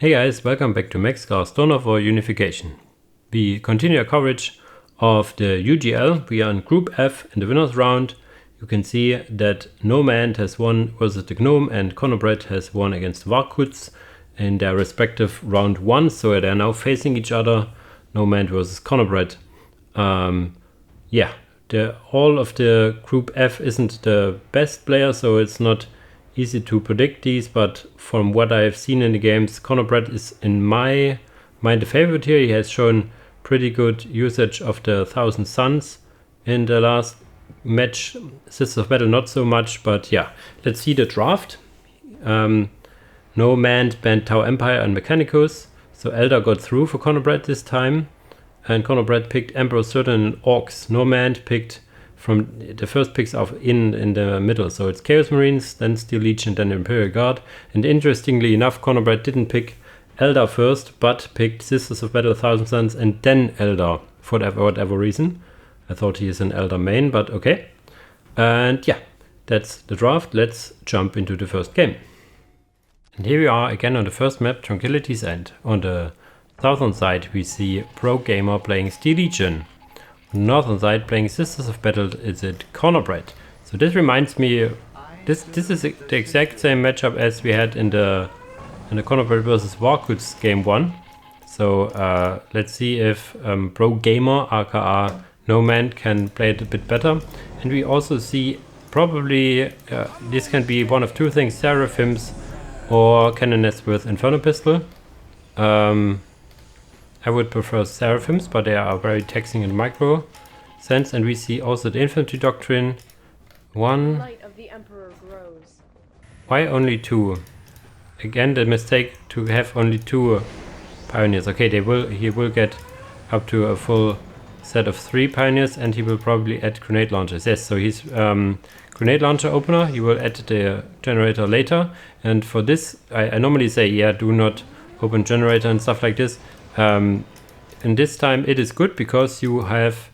Hey guys, welcome back to Max Soulstorm for Unification. We continue our coverage of the UGL. We are in Group F in the winners round. You can see that NoMand has won versus the Gnome and ConnorBread has won against Warkuts in their respective round 1. So they are now facing each other, NoMand versus ConnorBread. All of the Group F isn't the best player, so it's not easy to predict these, but from what I have seen in the games, ConnorBread is in my mind the favorite here. He has shown pretty good usage of the 1000 Suns in the last match. Sisters of Battle not so much, but yeah, let's see the draft. NoMand banned Tau Empire and Mechanicus, so Elder got through for ConnorBread this time, and ConnorBread picked Emperor Certain and Orcs. NoMand picked from the first picks of in the middle, so it's Chaos Marines, then Steel Legion, then Imperial Guard. And interestingly enough, ConnorBread didn't pick Elder first, but picked Sisters of Battle, 1000 Suns, and then Elder for whatever reason. I thought he is an Elder main, but okay. And yeah, that's the draft. Let's jump into the first game. And here we are again on the first map, Tranquility's End. On the southern side, we see Pro Gamer playing Steel Legion. On the northern side, playing Sisters of Battle, is it ConnorBread. So this reminds me, this is the exact same matchup as we had in the ConnorBread versus Warkuts game 1. So let's see if Pro Gamer, aka NoMand, can play it a bit better. And we also see probably this can be one of two things: Seraphims or Canoness with Inferno Pistol. I would prefer Seraphims, but they are very taxing in micro sense. And we see also the Infantry Doctrine. One. Light of the Emperor grows. Why only 2? Again, the mistake to have only 2 Pioneers. Okay, he will get up to a full set of 3 Pioneers, and he will probably add Grenade Launchers. Yes, so he's Grenade Launcher opener. He will add the Generator later. And for this, I normally say, yeah, do not open Generator and stuff like this. In this time it is good because you have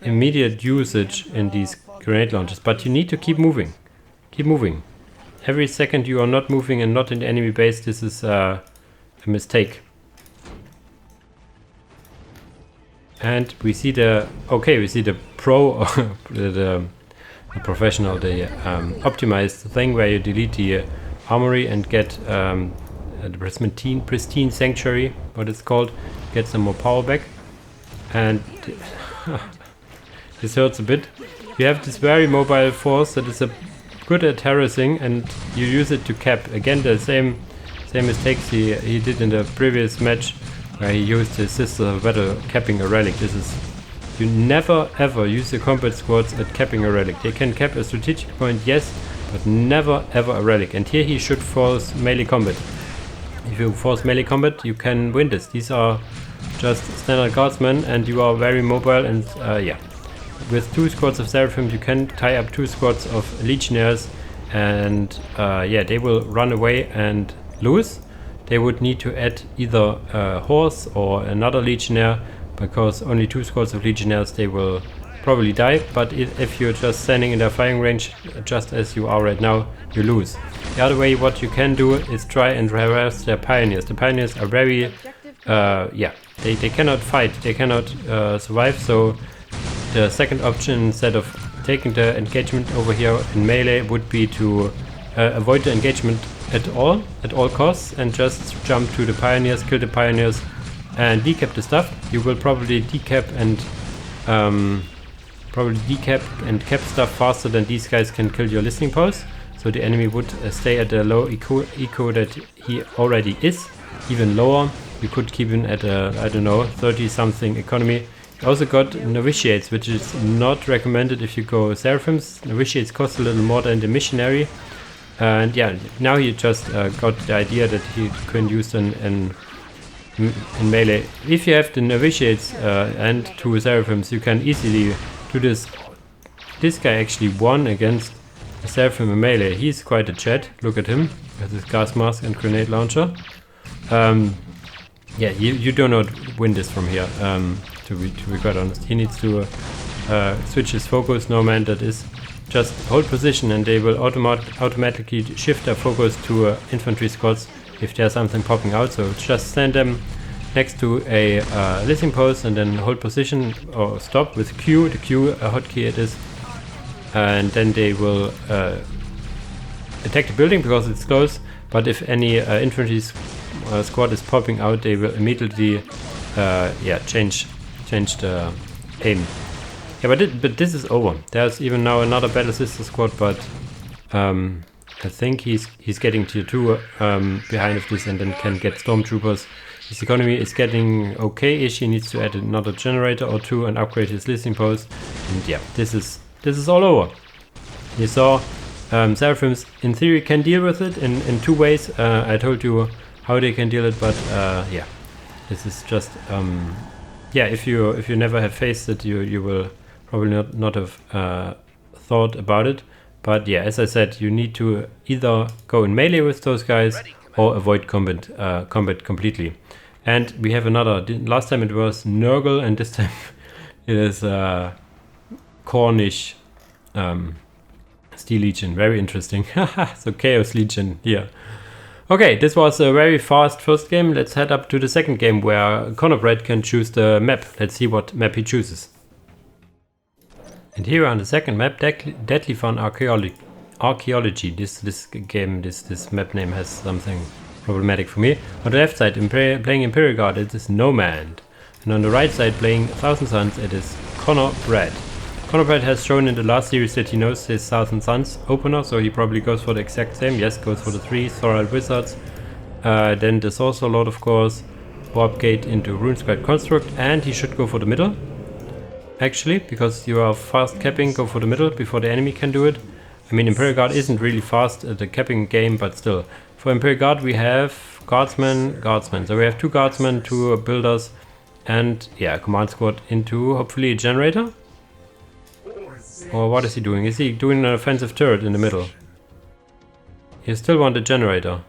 immediate usage in these grenade launchers, but you need to keep moving. Every second you are not moving and not in the enemy base, this is a mistake. And we see the pro the professional, the optimized thing where you delete the armory and get the pristine sanctuary, what it's called, get some more power back. And this hurts a bit. You have this very mobile force that is good at harassing, and you use it to cap. Again, the same mistakes he did in the previous match, where he used his Sister of Battle capping a relic. You never ever use the combat squads at capping a relic. They can cap a strategic point, yes, but never ever a relic. And here he should force melee combat. If you force melee combat, you can win this. These are just standard guardsmen, and you are very mobile. And yeah, with 2 squads of Seraphims, you can tie up 2 squads of Legionnaires, and yeah, they will run away and lose. They would need to add either a horse or another Legionnaire, because only 2 squads of Legionnaires, they will probably die. But if you're just standing in their firing range, just as you are right now, you lose. The other way, what you can do is try and harass their Pioneers. The Pioneers are very, they cannot fight, they cannot survive. So the second option, instead of taking the engagement over here in melee, would be to avoid the engagement at all costs, and just jump to the Pioneers, kill the Pioneers, and decap the stuff. You will probably decap and cap stuff faster than these guys can kill your listening posts. So the enemy would stay at the low eco that he already is, even lower. You could keep him at a, I don't know, 30 something economy. You also got Novitiates, which is not recommended if you go Seraphims. Novitiates cost a little more than the Missionary. And yeah, now he just got the idea that he can use them in melee. If you have the Novitiates and 2 Seraphims, you can easily do this. This guy actually won against a Seraphim in melee. He's quite a chat. Look at him with his gas mask and grenade launcher. Yeah, you do not win this from here, to be quite honest. He needs to switch his focus. NoMand, that is, just hold position, and they will automatically shift their focus to infantry squads if there's something popping out. So just stand them next to a listening post and then hold position or stop with Q, the Q hotkey it is, and then they will attack the building because it's close. But if any infantry squad is popping out, they will immediately change the aim. Yeah, but this is over. There's even now another battle sister squad, but I think he's getting tier 2 behind of this and then can get stormtroopers. His economy is getting okay-ish. He needs to add another generator or 2 and upgrade his listening post. And yeah, this is all over. You saw Seraphims in theory can deal with it in 2 ways. I told you how they can deal it, but yeah, this is just yeah. If you never have faced it, you will probably not have thought about it. But yeah, as I said, you need to either go in melee with those guys or avoid combat completely. And we have another. Last time it was Nurgle, and this time it is Cornish Steel Legion. Very interesting. So Chaos Legion here. Okay, this was a very fast first game. Let's head up to the second game where ConnorBread can choose the map. Let's see what map he chooses. And here on the second map, Deadly Fun Archeology. This game, this map name has something problematic for me. On the left side, playing Imperial Guard, it is NoMand. And on the right side, playing Thousand Suns, it is ConnorBread. ConnorBread has shown in the last series that he knows his Thousand Suns opener, so he probably goes for the exact same. Yes, goes for the 3 Thoral Wizards. Then the Sorcerer Lord, of course, Warp Gate into RuneScribe Construct, and he should go for the middle. Actually, because you are fast capping, go for the middle before the enemy can do it. I mean, Imperial Guard isn't really fast at the capping game, but still. For Imperial Guard we have Guardsmen. So we have 2 Guardsmen, 2 Builders, and yeah, a command squad into hopefully a generator. Or what is he doing? Is he doing an offensive turret in the middle? You still want a generator.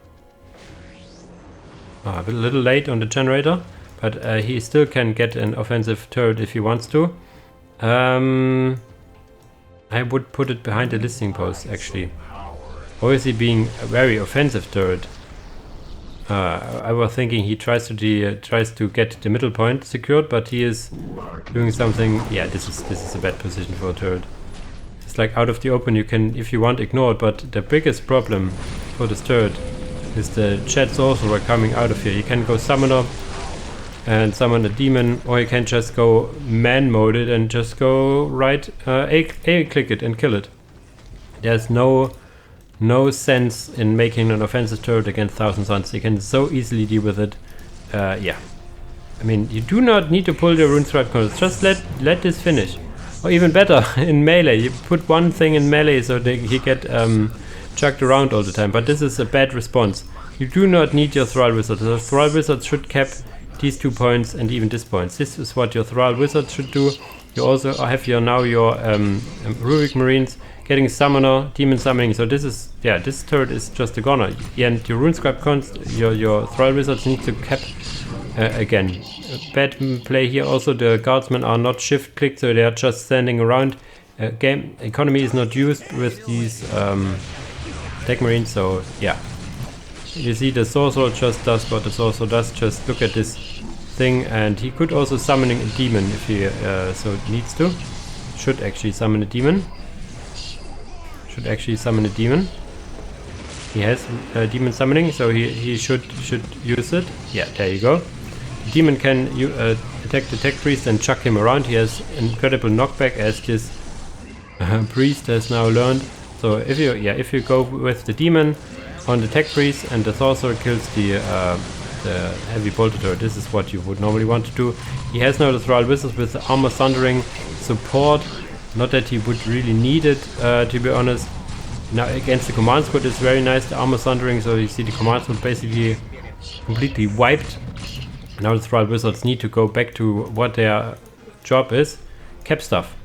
A little late on the generator, but he still can get an offensive turret if he wants to. I would put it behind the listening post actually. Or is he being a very offensive turret? I was thinking he tries to get the middle point secured, but he is doing something. Yeah, this is a bad position for a turret. It's like out of the open. You can, if you want, ignore it. But the biggest problem for this turret is the Chat Sorcerer coming out of here. You can go Summoner and summon a demon, or you can just go man mode it and just go right A click it and kill it. There's no sense in making an offensive turret against Thousand Suns. You can so easily deal with it. Yeah, I mean, you do not need to pull your RuneScribe controls. Just let this finish. Or even better, in melee, you put one thing in melee so he get chucked around all the time. But this is a bad response. You do not need your Thrall Wizard. The Thrall Wizard should cap these 2 points and even this point. This is what your Thrall Wizard should do. You also have your Rubik Marines getting Summoner, Demon Summoning. So this is, yeah, this turret is just a goner. And your RuneScribe your Thrall Wizards need to cap again. Bad play here. Also, the Guardsmen are not shift clicked, so they are just standing around. Game economy is not used with these Tech Marines, so yeah. You see the Sorcerer just does what the Sorcerer does. Just look at this thing, and he could also summoning a demon if he so needs to. Should actually summon a demon. He has demon summoning, so he should use it. Yeah, there you go. The demon can attack the tech priest and chuck him around. He has incredible knockback, as this priest has now learned. So if you go with the demon on the tech priest and the sorcerer kills the heavy bolter turret, this is what you would normally want to do. He has now the Thrall Wizard with the armor thundering support. Not that he would really need it, to be honest. Now against the command squad it's very nice, the armor thundering, so you see the command squad basically completely wiped. Now the Thrall Wizards need to go back to what their job is, cap stuff.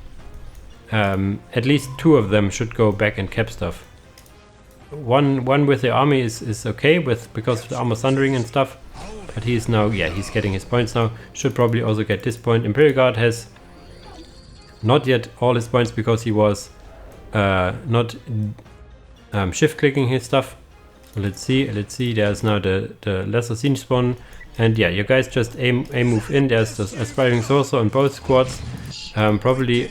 At least 2 of them should go back and cap stuff. One with the army is okay because of the armor thundering and stuff, but he's now, yeah, he's getting his points now. Should probably also get this point. Imperial Guard has not yet all his points because he was not shift clicking his stuff. Let's see, there's now the lesser scene spawn. And yeah, you guys just aim move in. There's this aspiring sorcerer on both squads. Probably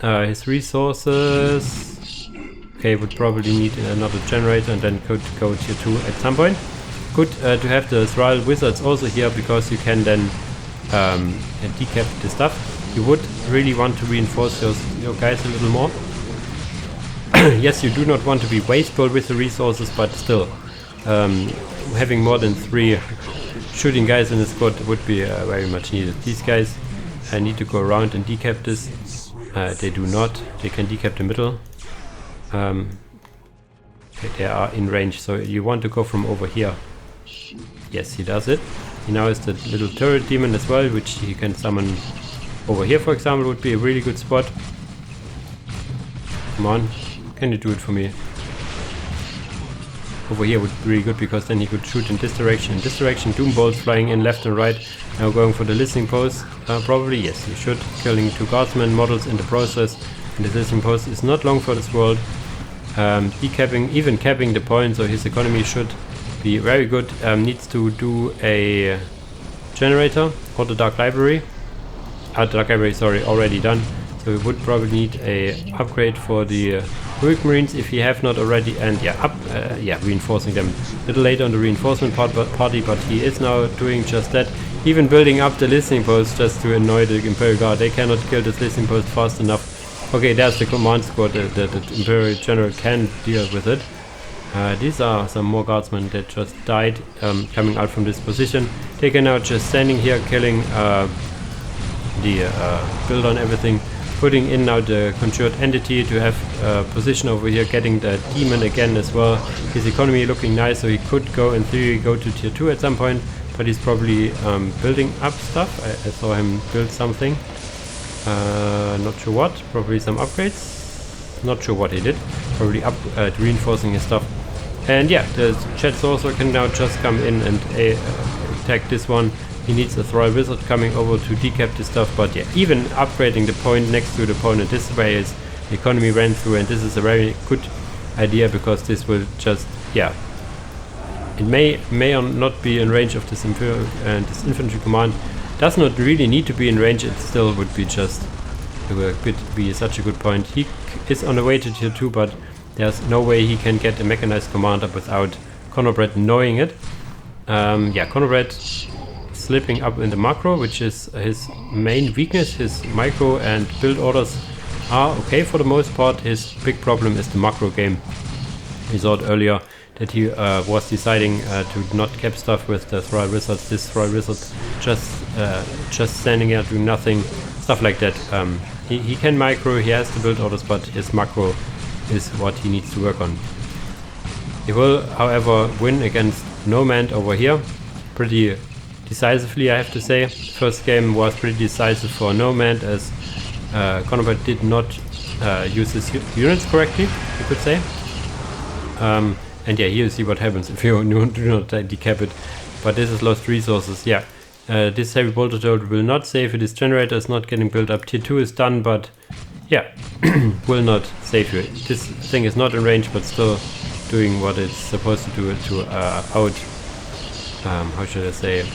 his resources. Okay, would probably need another generator and then could go tier 2 at some point. Good to have the Thrall Wizards also here, because you can then decap the stuff. You would really want to reinforce your guys a little more. Yes, you do not want to be wasteful with the resources, but still, having more than 3 shooting guys in the squad would be very much needed. These guys need to go around and decap this. They do not. They can decap the middle. Okay, they are in range, so you want to go from over here. Yes, he does it. He now has the little turret demon as well, which he can summon over here, for example, would be a really good spot. Come on, can you do it for me? Over here would be really good, because then he could shoot in this direction. In this direction, doom bolts flying in left and right. Now going for the listening post. Probably, yes, you should. Killing 2 guardsmen models in the process. And the listening post is not long for this world. Decapping, even capping the point, so his economy should be very good. Needs to do a generator or the Dark Library. The Dark Library, sorry, already done. So we would probably need a upgrade for the Heroic Marines if you have not already, and yeah, reinforcing them a little later on the reinforcement party, but he is now doing just that. Even building up the listening post just to annoy the Imperial Guard. They cannot kill this listening post fast enough. Okay, there's the command squad. The Imperial General can deal with it. These are some more guardsmen that just died, coming out from this position. They can now just standing here, killing the build on everything. Putting in now the conjured entity to have position over here, getting the demon again as well. His economy looking nice, so he could go, in theory, go to tier 2 at some point, but he's probably building up stuff. I saw him build something. Not sure what, probably some upgrades. Not sure what he did, probably reinforcing his stuff. And yeah, the Chat Sorcerer can now just come in and attack this one. He needs a Thrall Wizard coming over to decap this stuff, but yeah, even upgrading the point next to the opponent this way is economy ran through, and this is a very good idea, because this will just, yeah, it may or not be in range of this Imperial and this infantry command. Does not really need to be in range, it still would be just, it would be such a good point. He is on the way to tier 2, but there's no way he can get a mechanized commander without ConnorBread knowing it. Yeah, ConnorBread slipping up in the macro, which is his main weakness. His micro and build orders are okay for the most part. His big problem is the macro game. We saw it earlier that he was deciding to not cap stuff with the Thrall Wizards. This Thrall Wizard just standing there doing nothing, stuff like that. He can micro, he has the build orders, but his macro is what he needs to work on. He will, however, win against NoMand over here pretty decisively, I have to say. First game was pretty decisive for NoMand, as ConnorBread did not use his units correctly, you could say. And yeah, here you see what happens if you do not decap it. But this is lost resources, yeah. This heavy bolter turret will not save you. This generator is not getting built up. Tier 2 is done, but yeah, will not save you. This thing is not in range, but still doing what it's supposed to do to how should I say,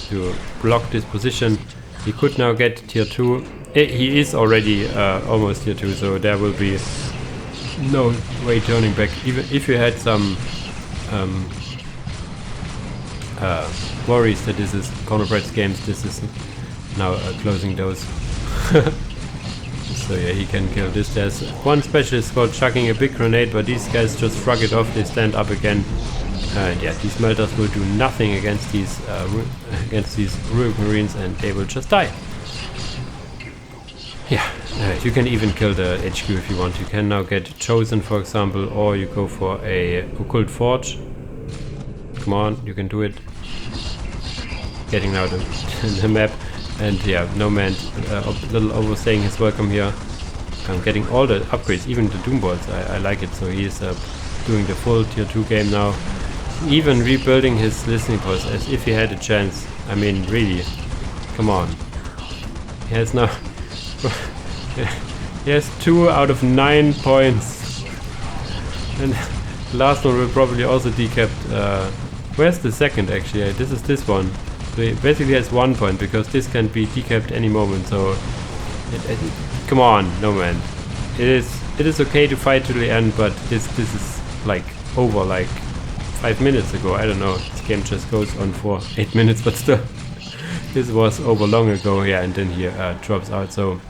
to block this position. He could now get tier 2. He is already almost tier 2, so there will be no way turning back. Even if you had some worries that this is ConnorBread's games, this is now closing those. So yeah, he can kill this. There's one specialist squad chucking a big grenade, but these guys just shrug it off. They stand up again. And yeah, these melters will do nothing against these Heroic Marines, and they will just die. Yeah, you can even kill the HQ if you want. You can now get Chosen, for example, or you go for a Occult Forge. Come on, you can do it. Getting now the map, and yeah, NoMand a little overstaying his welcome here. Getting all the upgrades, even the Doom Bolts. I like it. So he is doing the full tier 2 game now. Even rebuilding his listening post as if he had a chance. I mean, really, come on. He has now he has 2 out of 9 points, and The last one will probably also decap. Where's the second actually? This is this one. So he basically has 1 point because this can be decapped any moment. So come on, NoMand. It is okay to fight to the end, but this is like over like 5 minutes ago. I don't know. This game just goes on for 8 minutes, but still, this was over long ago. Yeah, and then he drops out. So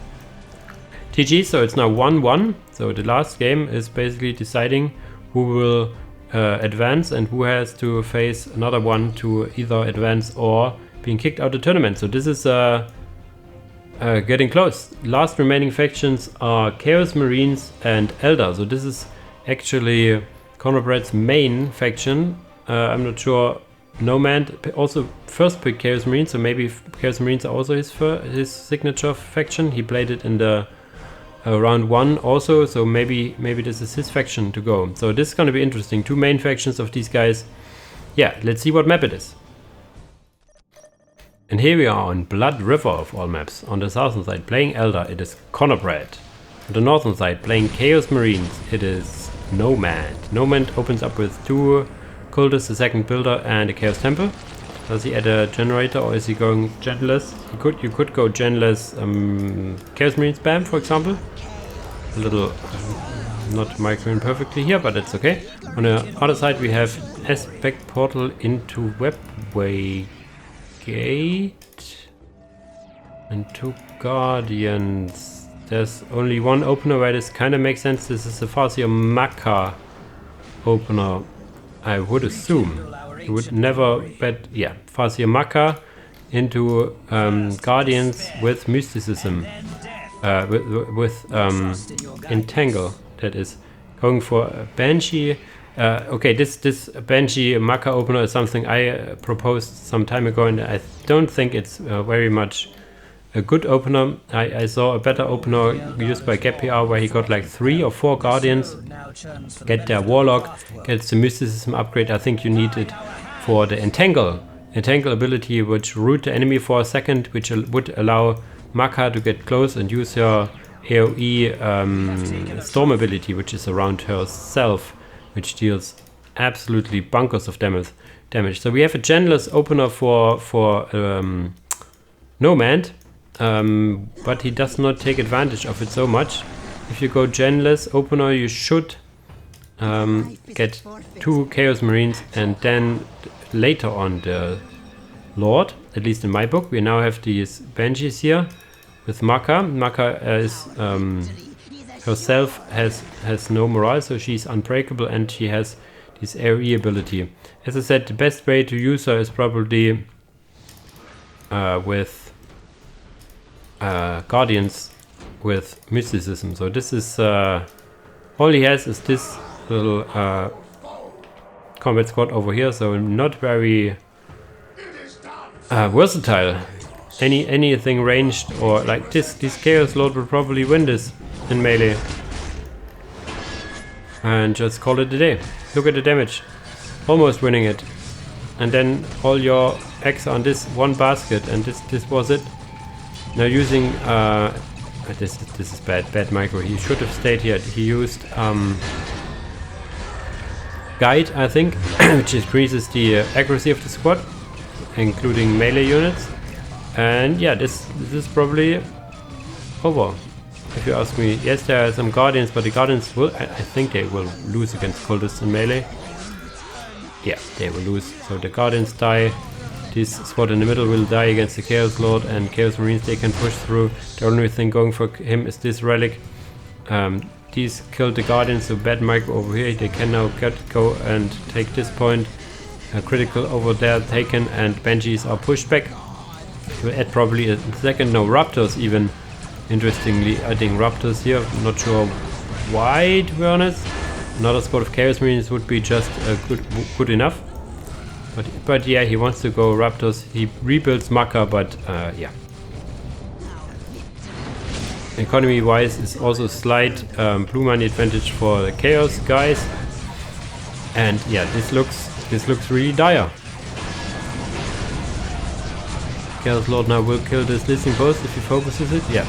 GG. So it's now 1-1. So the last game is basically deciding who will advance and who has to face another one to either advance or being kicked out of the tournament. So this is getting close. Last remaining factions are Chaos Marines and Elder. So this is actually ConnorBread's main faction. I'm not sure. NoMand also first picked Chaos Marines, so maybe Chaos Marines are also his signature faction. He played it in the round 1 also, so maybe this is his faction to go. So this is going to be interesting. 2 main factions of these guys. Yeah, let's see what map it is. And here we are on Blood River of all maps. On the southern side playing Elder, it is ConnorBread. On the northern side playing Chaos Marines, it is NoMand. NoMand opens up with 2 cultists, a second builder and a Chaos Temple. Does he add a generator or is he going genless? You could go genless Chaos Marine spam, for example. A little not microing perfectly here, but it's okay. On the other side we have Aspect Portal into Webway Gate and 2 Guardians. There's only 1 opener where this kind of makes sense. This is the Farseer Maka opener, I would assume. You would never bet, yeah, Farseer Maka into Guardians with Mysticism, with Entangle, that is. Going for a Banshee. Okay, this Banshee Maka opener is something I proposed some time ago, and I don't think it's very much a good opener. I saw a better opener used by GapPR where he got like 3 or 4 Guardians, get their Warlock, gets the Mysticism upgrade. I think you need it for the Entangle ability, which root the enemy for a second, which would allow Maka to get close and use her AoE Storm ability, which is around herself, which deals absolutely bunkers of damage. So we have a genless opener for NoMand, but he does not take advantage of it so much. If you go genless opener, you should get 2 Chaos Marines and then later on the Lord, at least in my book. We now have these Banshees here with Maka. Maka is herself has no morale, so she's unbreakable and she has this AoE ability. As I said, the best way to use her is probably with Guardians with Mysticism. So this is all he has is this little combat squad over here, so not very versatile. Anything ranged or like this Chaos Lord will probably win this in melee. And just call it a day. Look at the damage. Almost winning it. And then all your eggs on this one basket, and this was it. Now using this is bad micro. He should have stayed here. He used Guide, I think, which increases the accuracy of the squad, including melee units. And yeah, this is probably over, if you ask me. Yes, there are some Guardians, but the Guardians will, I think they will lose against cultists in melee. Yeah, they will lose. So the Guardians die. This squad in the middle will die against the Chaos Lord, and Chaos Marines they can push through. The only thing going for him is this relic. These killed the Guardians, so bad micro over here. They can now go and take this point. Critical over there taken, and Banshees are pushed back. We'll add probably a second, no, Raptors even. Interestingly, adding Raptors here. Not sure why, to be honest. Another squad of Chaos Marines would be just good enough. But yeah, he wants to go Raptors. He rebuilds Maka, but yeah. Economy wise is also slight blue money advantage for the Chaos guys. And yeah, this looks really dire. Chaos Lord now will kill this listening post if he focuses it. Yeah.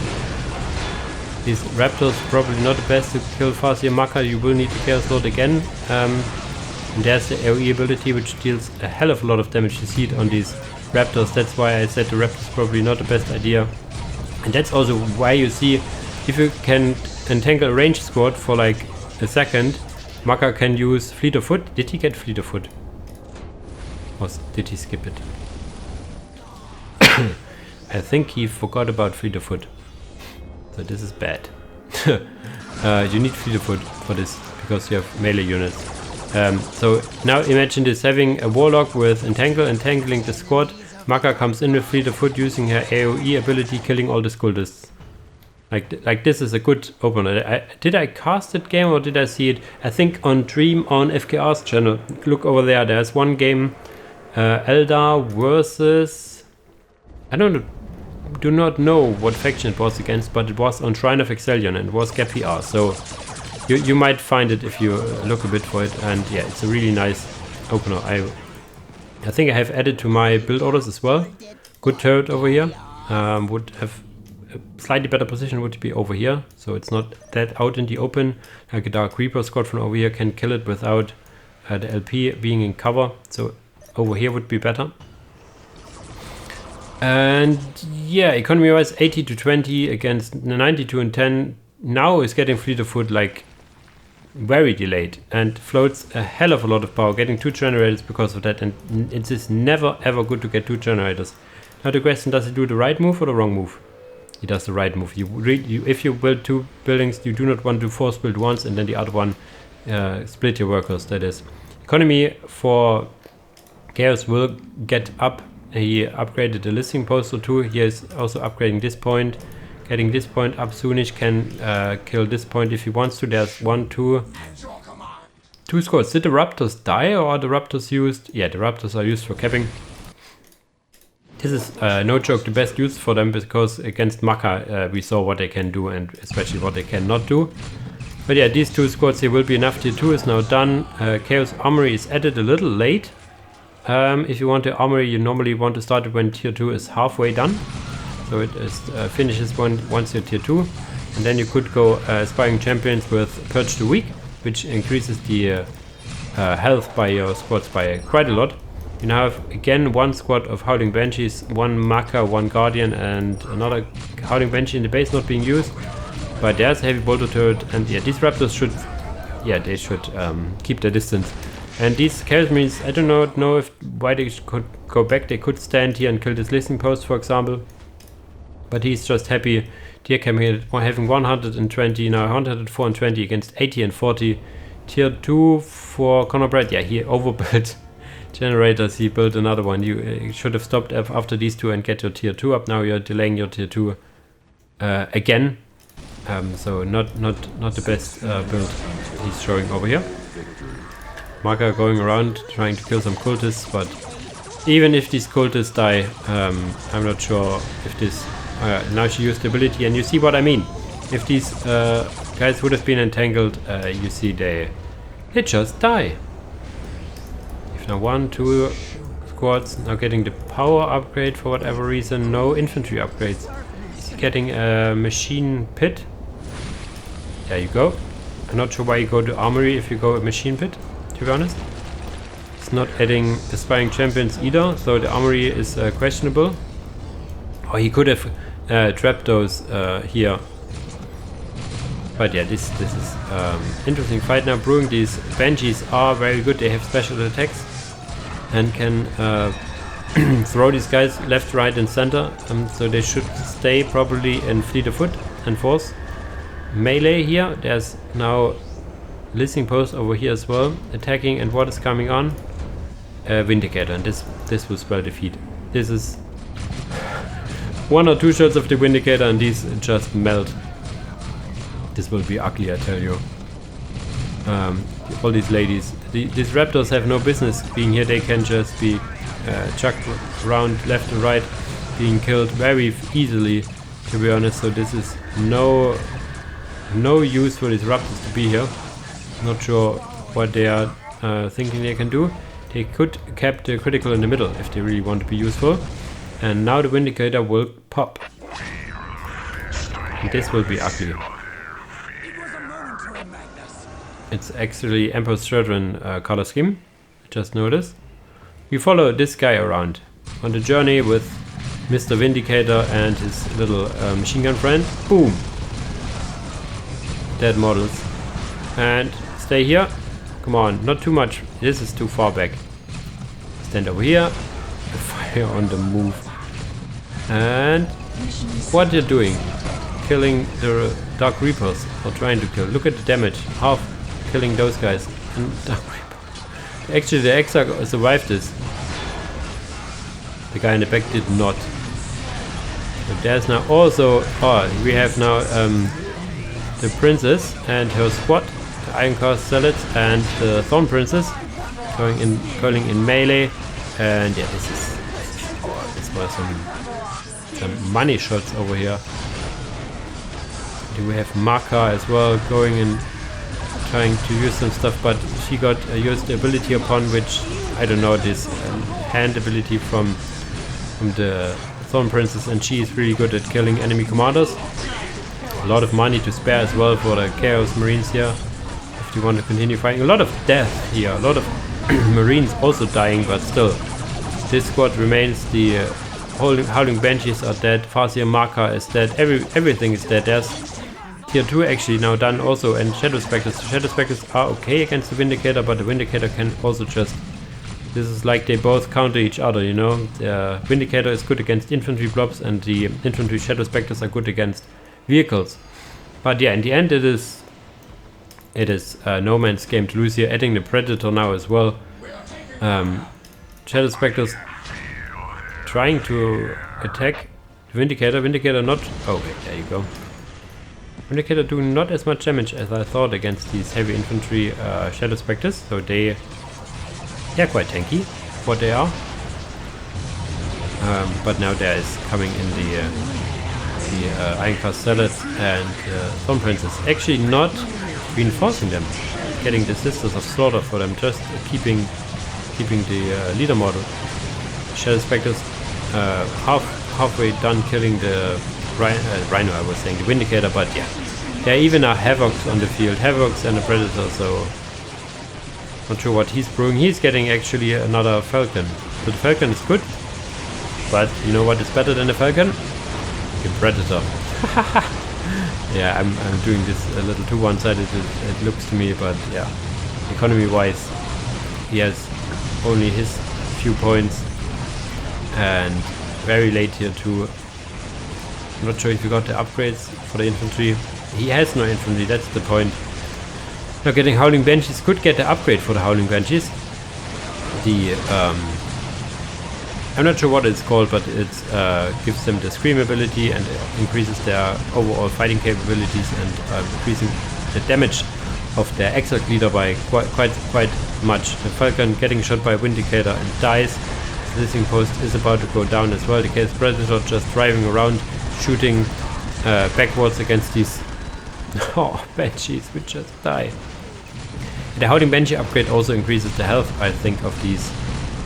These Raptors probably not the best to kill Farseer Maka. You will need the Chaos Lord again. And there's the AoE ability, which deals a hell of a lot of damage. You see it on these raptors. That's why I said the raptor is probably not the best idea. And that's also why you see, if you can entangle a ranged squad for like a second, Maka can use Fleet of Foot. Did he get Fleet of Foot? Or did he skip it? I think he forgot about Fleet of Foot. So this is bad. You need Fleet of Foot for this, because you have melee units. So now imagine this, having a Warlock with Entangle, entangling the squad. Maka comes in with Fleet of Foot using her AoE ability, killing all the Skuldists. Like this is a good opener. Did I cast that game or did I see it? I think on Dream on FKR's channel. Look over there. There's one game, Eldar versus... I do not know what faction it was against, but it was on Shrine of Excellion and it was GapPR. So you might find it if you look a bit for it. And yeah, it's a really nice opener. I think I have added to my build orders as well. Good turret over here. Would have a slightly better position would be over here, so it's not that out in the open. Like a Dark Reaper squad from over here can kill it without the LP being in cover. So over here would be better. And yeah, economy wise 80 to 20 against 92 and 10. Now is getting Fleet of Foot like very delayed and floats a hell of a lot of power, getting 2 generators because of that, and it is never ever good to get 2 generators. Now the question, does he do the right move or the wrong move? He does the right move. If you build 2 buildings, you do not want to force build once and then the other one split your workers. That is, economy for Chaos will get up. He upgraded the listing post or 2. He is also upgrading this point. Getting this point up soonish, can kill this point if he wants to. There's 1, 2 squads. Did the raptors die or are the raptors used? Yeah, the raptors are used for capping. This is no joke the best use for them, because against Maka we saw what they can do and especially what they cannot do. But yeah, these 2 squads here will be enough. Tier 2 is now done. Chaos Armory is added a little late. If you want the Armory, you normally want to start it when Tier 2 is halfway done. So it is, finishes once you're Tier 2. And then you could go Aspiring Champions with Purge the Weak, which increases the health by your squads by quite a lot. You now have again 1 squad of Howling Banshees, 1 Maka, 1 Guardian, and another Howling Banshee in the base not being used. But there's a heavy bolter turret, and yeah, these raptors should, they should keep their distance. And these Chaos Marines, I do not know why they could go back. They could stand here and kill this listening post, for example. But he's just happy. Deer came here having 120, now 104 and 20 against 80 and 40. Tier 2 for ConnorBread. Yeah, he overbuilt generators. He built another one. You should have stopped after these 2 and get your Tier 2 up. Now you're delaying your Tier 2 again. So not the best build he's showing over here. Maka going around trying to kill some cultists, but even if these cultists die, I'm not sure if this... now she used the ability, and you see what I mean. If these guys would have been entangled, you see they just die. If now 1, 2 squads now getting the power upgrade for whatever reason, no infantry upgrades. He's getting a machine pit. There you go. I'm not sure why you go to armory if you go a machine pit, to be honest. It's not adding aspiring champions either, so the armory is questionable. Or he could have trapped those here. But yeah, this is interesting fight now brewing. These banshees are very good. They have special attacks and can throw these guys left, right, and center. So they should stay probably in fleet of foot and force. Melee here. There's now listening post over here as well, attacking. And what is coming on? Vindicator, and this will spell defeat. This is 1 or 2 shots of the Vindicator and these just melt. This will be ugly, I tell you. All these ladies. These raptors have no business being here. They can just be chucked around left and right, being killed very easily, to be honest. So this is no use for these raptors to be here. Not sure what they are thinking they can do. They could cap the critical in the middle if they really want to be useful. And now the Vindicator will pop. And this will be ugly. It's actually Emperor's Children color scheme. Just notice. We follow this guy around on the journey with Mr. Vindicator and his little machine gun friend. Boom! Dead models. And stay here. Come on, not too much. This is too far back. Stand over here. Fire on the move. And what you're doing? Killing the Dark Reapers, or trying to kill. Look at the damage. Half killing those guys. And Dark Reaper. Actually, the Exarch survived this. The guy in the back did not. But there's now also. Oh, we have now the Princess and her squad, the Ironcast Zealots and the Thorn Princess, going in melee. And yeah, this was some money shots over here. We have Maka as well going and trying to use some stuff, but she got used the ability upon which I don't know, this hand ability from the Thorn Princess, and she is really good at killing enemy commanders. A lot of money to spare as well for the Chaos Marines here if you want to continue fighting. A lot of death here, a lot of Marines also dying, but still this squad remains. The Howling Banshees are dead, Farseer Maka is dead, everything is dead. There's Tier 2 actually now done also, and Shadow Spectres. The Shadow Spectres are okay against the Vindicator, but the Vindicator can also just... This is like they both counter each other, you know. The Vindicator is good against infantry blobs, and the infantry Shadow Spectres are good against vehicles. But yeah, in the end it is NoMand's game to lose here, adding the Predator now as well. Shadow Spectres trying to attack the Vindicator. Vindicator not... Oh, okay, there you go. Vindicator doing not as much damage as I thought against these heavy infantry Shadow Spectres, so they're quite tanky, what they are. But now there is coming in the Ironcast Zealots and Thorn Princess. Actually not reinforcing them, getting the Sisters of Slaughter for them, just keeping the leader model. Shadow Spectres halfway done killing the Rhino, I was saying, the Vindicator, but yeah. There even are Havocs on the field, Havocs and a Predator, so not sure what he's brewing. He's getting actually another Falcon. So the Falcon is good, but you know what is better than the Falcon? The Predator. Yeah, I'm doing this a little too one-sided, it looks to me, but yeah. Economy-wise, he has only his few points, and very late here too. I'm not sure if you got the upgrades for the infantry. He has no infantry, that's the point. Now getting Howling Banshees, could get the upgrade for the Howling Banshees. The I'm not sure what it's called, but it gives them the Scream ability and increases their overall fighting capabilities and increasing the damage of their Exarch leader by quite much. The Falcon getting shot by a Vindicator and dies. The listening post is about to go down as well. The Chaos Predator just driving around, shooting backwards against these Banshees which just die. The Howling Banshee upgrade also increases the health, I think, of these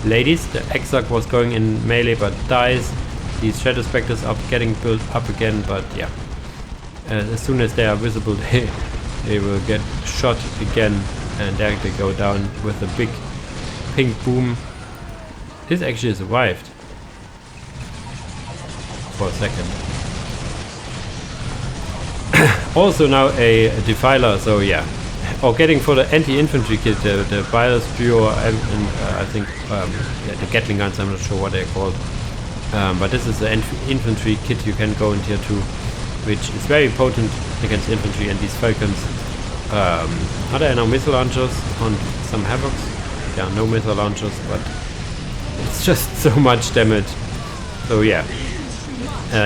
ladies. The Exarch was going in melee but dies. These Shadow Spectres are getting built up again, but yeah. As soon as they are visible, they will get shot again, and there they go down with a big pink boom. This actually survived for a second. Also now a Defiler, so yeah. Or getting for the anti-infantry kit, the Bios Duo and I think yeah, the Gatling guns, I'm not sure what they're called. But this is the infantry kit you can go in tier 2, which is very potent against infantry and these Falcons. Are there no missile launchers on some Havocs? Yeah, no missile launchers, but it's just so much damage. So yeah.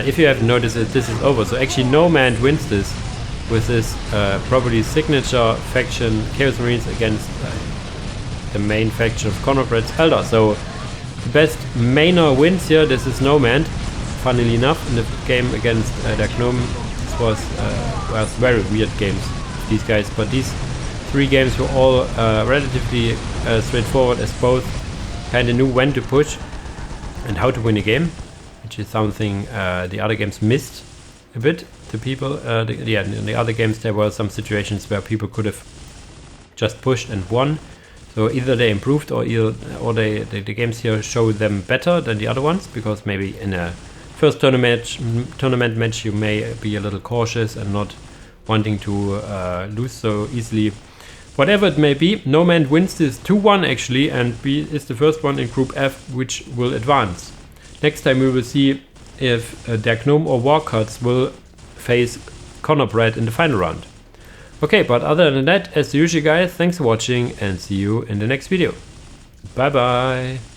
If you haven't noticed it, this is over. So actually NoMand wins this with this probably signature faction Chaos Marines against the main faction of ConnorBread's Elder. So the best mainer wins here. This is NoMand. Funnily enough, in the game against the Gnome, this was very weird games, these guys. But these 3 games were all relatively straightforward, as both kind of knew when to push and how to win a game, which is something the other games missed a bit. The people, in the other games there were some situations where people could have just pushed and won. So either they improved or the games here show them better than the other ones, because maybe in a first tournament match you may be a little cautious and not wanting to lose so easily. Whatever it may be, NoMand wins this 2-1 actually, and is the first one in Group F which will advance. Next time we will see if their Gnome or Warcuts will face ConnorBread in the final round. Okay, but other than that, as usual guys, thanks for watching and see you in the next video. Bye bye!